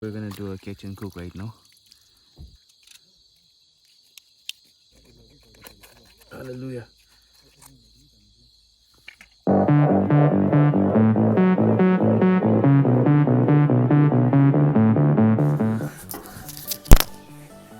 We're gonna do a catch and cook right now. Hallelujah.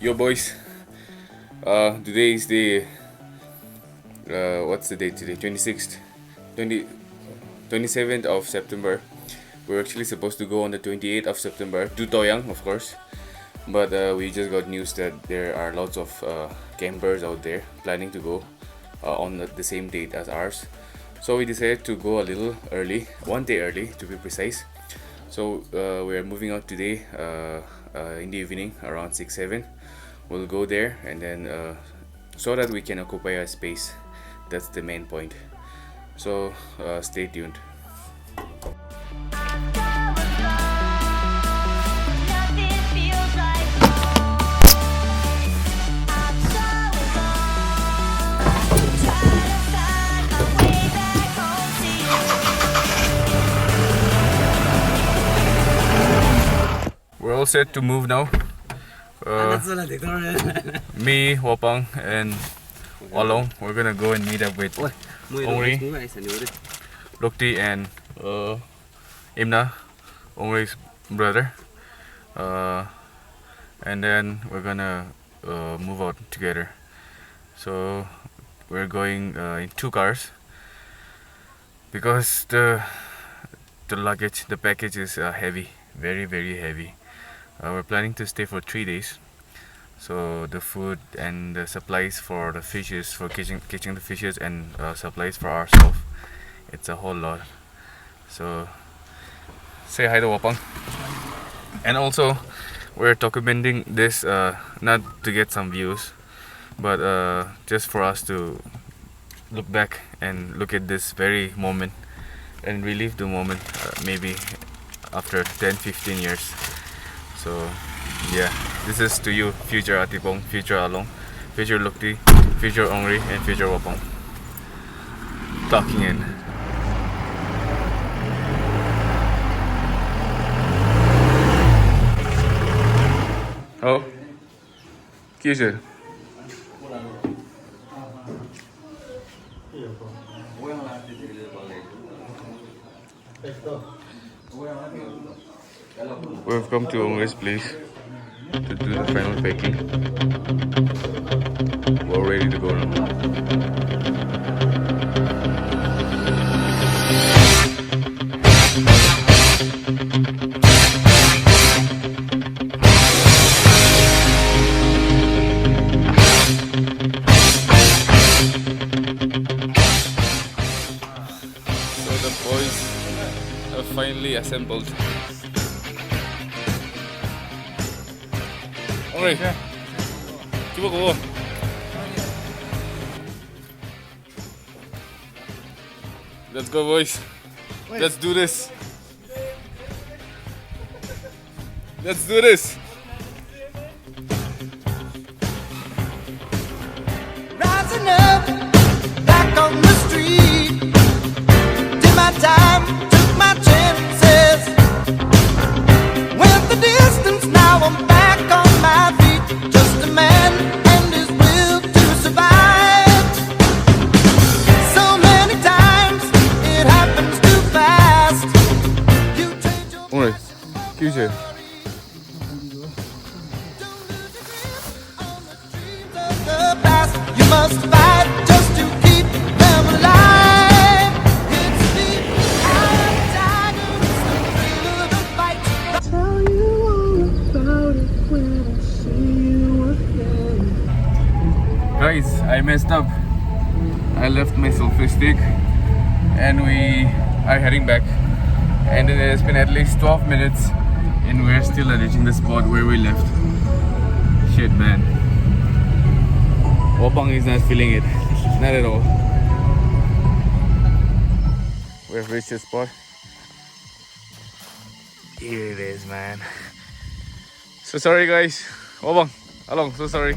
Yo boys, today is the what's the date today? 26th, 27th of September. We're actually supposed to go on the 28th of September to DOYANG, of course, but we just got news that there are lots of campers out there planning to go on the same date as ours. So we decided to go a little early, one day early to be precise. So we are moving out today in the evening around 6-7. We'll go there and then so that we can occupy a space. That's the main point. So stay tuned. We're all set to move now. Me, Wapang, and Walong. We're gonna go and meet up with Ongri, Lukti, and Imna, Ongri's brother. And then we're gonna move out together. So we're going in 2 cars because the luggage, the package is heavy, very heavy. We're planning to stay for 3 days, so the food and the supplies for the fishes, for catching the fishes, and supplies for ourselves, it's a whole lot. So say hi to Wapang. And also we're documenting this not to get some views, but just for us to look back and look at this very moment and relive the moment, maybe after 10-15 years. So yeah, this is to you, future Atipong, future Along, future Lukti, future Ongri, and future Wapong. Talking in. Oh, Kisha. We've come to Ongri's place to do the final packing. We're ready to go now. So the boys have finally assembled. Alright, coba go. Let's go, boys. Let's do this. Let's do this. Rising up, back on the street. Did my time, took my chances. Went the distance, now I'm back on my feet. Just a man and his will to survive. So many times it happens too fast. You change your Alright, Kisha. the past. You must fight just to keep them alive. It's the eye of the tiger, it's the thrill of the fight. Tell you all about it when I see you again. Guys, I messed up. I left my selfie stick and we are heading back. And it has been at least 12 minutes and we're still reaching the spot where we left. Shit, man. Wapang is not feeling it. Not at all. We've reached the spot. Here it is, man. So sorry, guys. Wapang, Along, so sorry.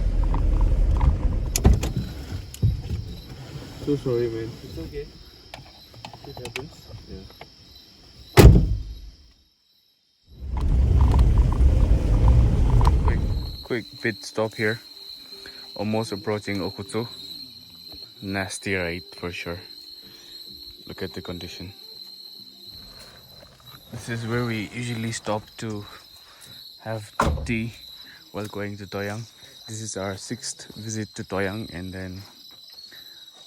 So sorry, man. It's okay. It happens. Yeah. quick pit stop here. Almost approaching Okutsu. Nasty ride for sure. Look at the condition. This is where we usually stop to have tea while going to Doyang. This is our 6th visit to Doyang, and then,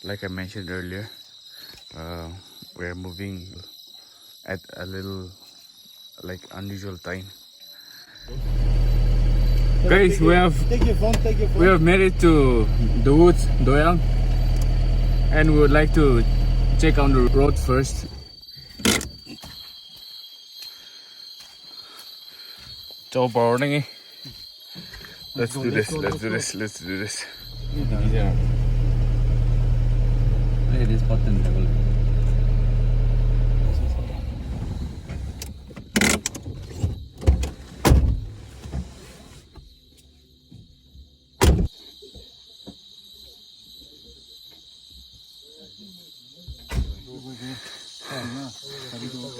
like I mentioned earlier, we're moving at a little like unusual time. Guys, Take your phone, take your phone. we have made it to the woods, Doyang, and we would like to check on the road first. Cho bò này nghe. Let's do this. Let's do this. Let's do this. This button level.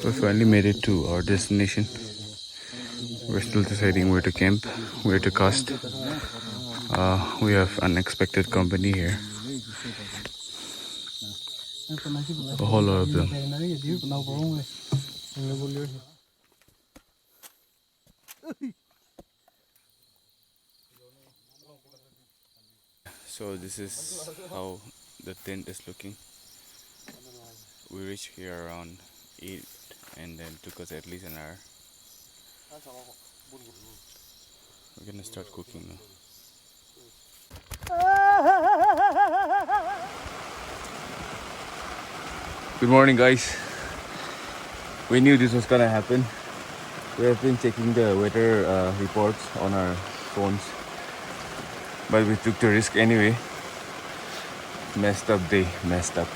We finally made it to our destination. We're still deciding where to camp, where to cast. We have unexpected company here. A whole lot of them. So this is how the tent is looking. We reached here around 8 and then took us at least an hour. We're gonna start cooking now. Good morning, guys. We knew this was gonna happen. We have been checking the weather reports on our phones, but we took the risk anyway. Messed up day, messed up.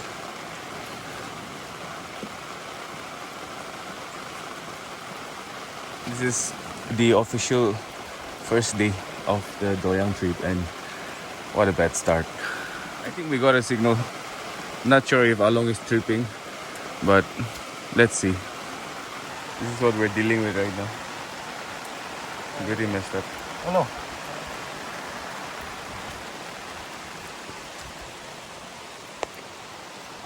This is the official first day of the Doyang trip, and what a bad start. I think we got a signal. Not sure if Along is tripping, but let's see. This is what we're dealing with right now. Very messed up. Hello.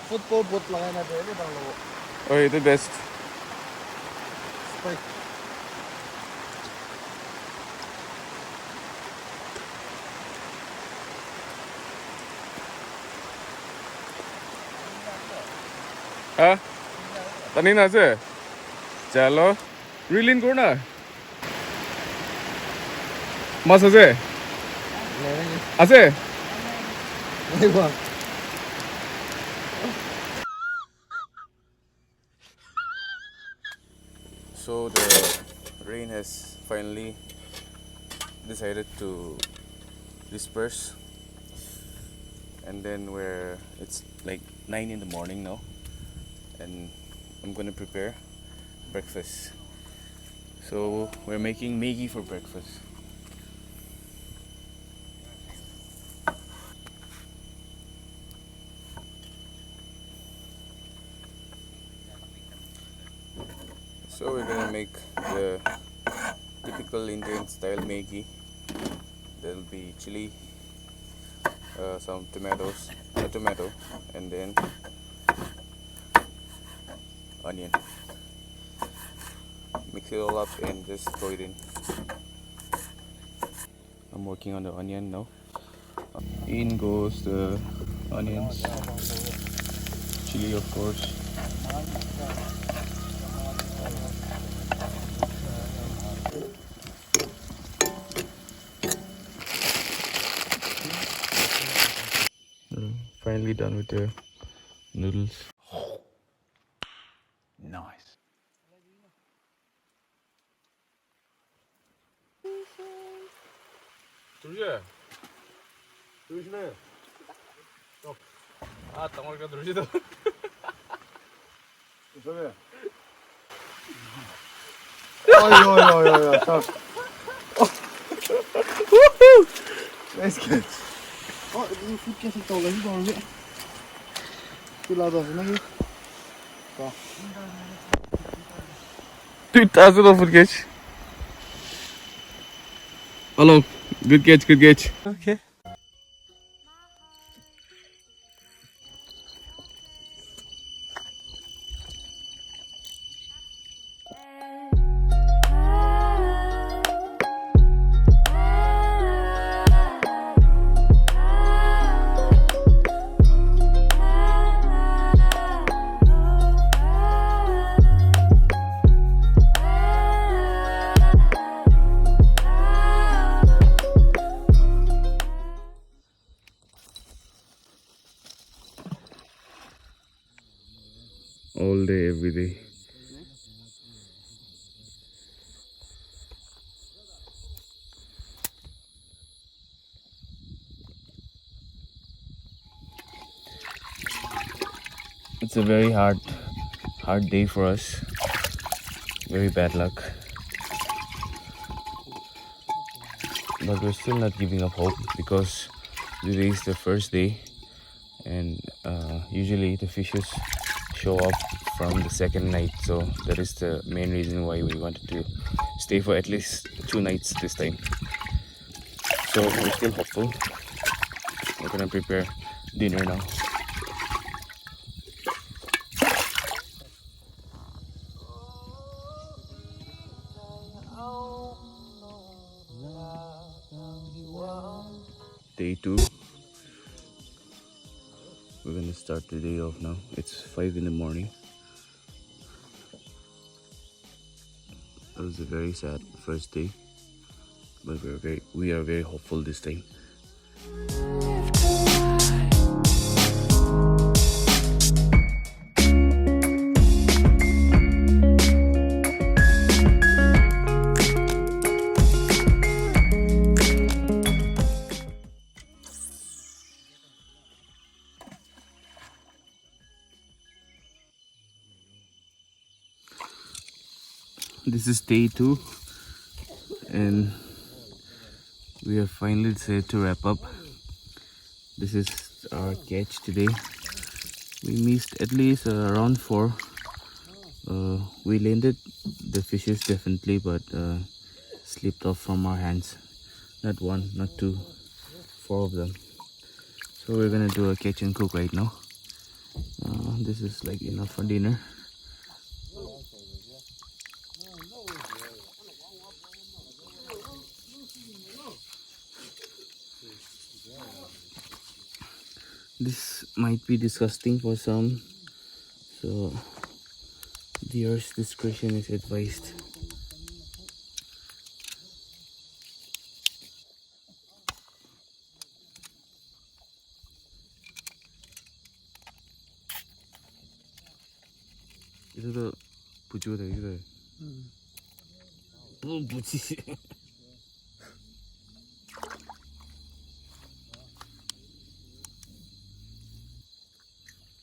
Football boat lang na dito bang lo. Okay, the best. Spike. हाँ तनी ना से चलो रीलिन करो ना मस्त আছে আছে So the rain has finally decided to disperse, and then it's like 9 in the morning now, and I'm gonna prepare breakfast. So we're making Maggi for breakfast. So we're gonna make the typical Indian style Maggi. There'll be chili, some tomatoes, a tomato, and then onion. Mix it all up and just throw it in. I'm working on the onion now. In goes the onions, chili of course. Finally done with the noodles. Nice. 조르지. 조르시네. 아, 당월가 조르지도. 조르네. 아이고, 자. Nice catch. 이거 fut께서 떠가지고 오는데. 킬라도 하시나? 자. Dude, that's enough for catch. Along, Good catch, good catch. Okay. All day, every day. It's a very hard day for us. Very bad luck. But we're still not giving up hope because today is the first day, and usually the fishes show up from the second night, so that is the main reason why we wanted to stay for at least 2 nights this time. So we're still hopeful. We're gonna prepare dinner now. Day 2. We're gonna start the day off now. It's 5 in the morning. It was a very sad first day, but we are very hopeful this time. This is day 2, and we have finally decided to wrap up. This is our catch today. We missed at least around 4. We landed the fishes definitely, but slipped off from our hands. Not 1, not 2, 4 of them. So we're gonna do a catch and cook right now. This is like enough for dinner. This might be disgusting for some, so viewers' discretion is advised. 이거 부지가 이거. 뭐 부지?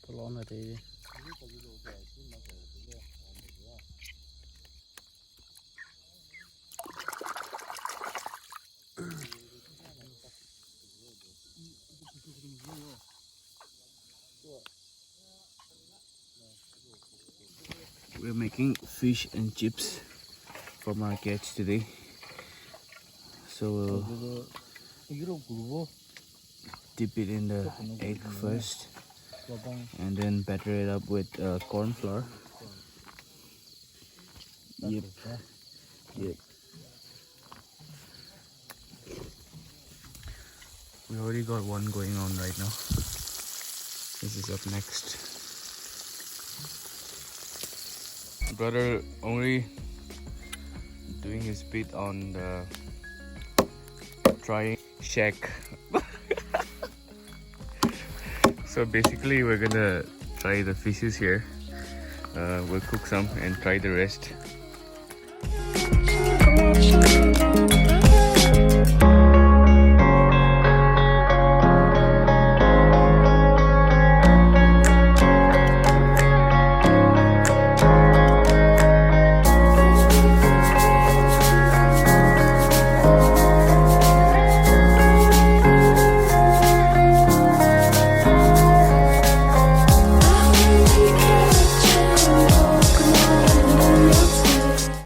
Tolong ada ini. We're making fish and chips from our catch today. So we'll dip it in the egg first, and then batter it up with corn flour. Yep. We already got one going on right now. This is up next. Brother only doing his bit on the trying shack. So basically we're gonna try the fishes here. We'll cook some and try the rest.